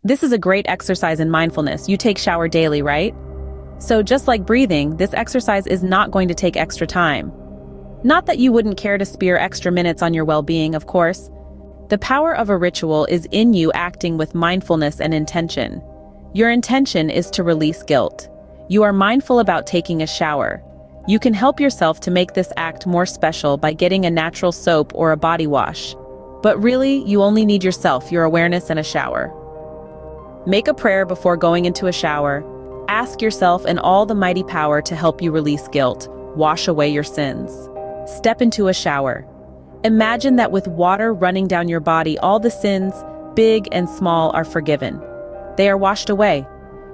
This is a great exercise in mindfulness. You take shower daily, right? So just like breathing, this exercise is not going to take extra time. Not that you wouldn't care to spare extra minutes on your well-being, of course. The power of a ritual is in you acting with mindfulness and intention. Your intention is to release guilt. You are mindful about taking a shower. You can help yourself to make this act more special by getting a natural soap or a body wash. But really, you only need yourself, your awareness, and a shower. Make a prayer before going into a shower. Ask yourself and all the mighty power to help you release guilt, wash away your sins. Step into a shower. Imagine that with water running down your body, all the sins, big and small, are forgiven. They are washed away.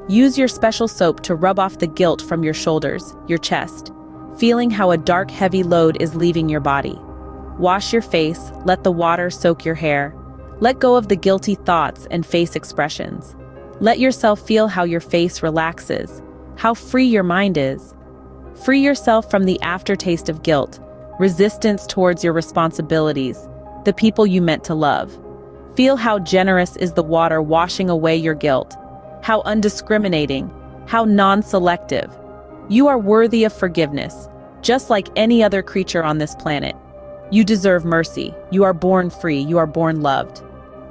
Use your special soap to rub off the guilt from your shoulders, your chest, feeling how a dark, heavy load is leaving your body. Wash your face, let the water soak your hair. Let go of the guilty thoughts and face expressions. Let yourself feel how your face relaxes, how free your mind is. Free yourself from the aftertaste of guilt, resistance towards your responsibilities, the people you meant to love. Feel how generous is the water washing away your guilt, how undiscriminating, how non-selective. You are worthy of forgiveness, just like any other creature on this planet. You deserve mercy. You are born free. You are born loved.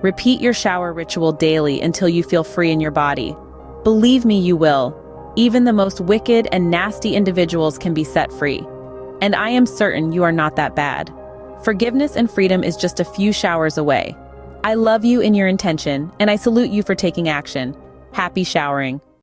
Repeat your shower ritual daily until you feel free in your body. Believe me, you will. Even the most wicked and nasty individuals can be set free. And I am certain you are not that bad. Forgiveness and freedom is just a few showers away. I love you in your intention, and I salute you for taking action. Happy showering.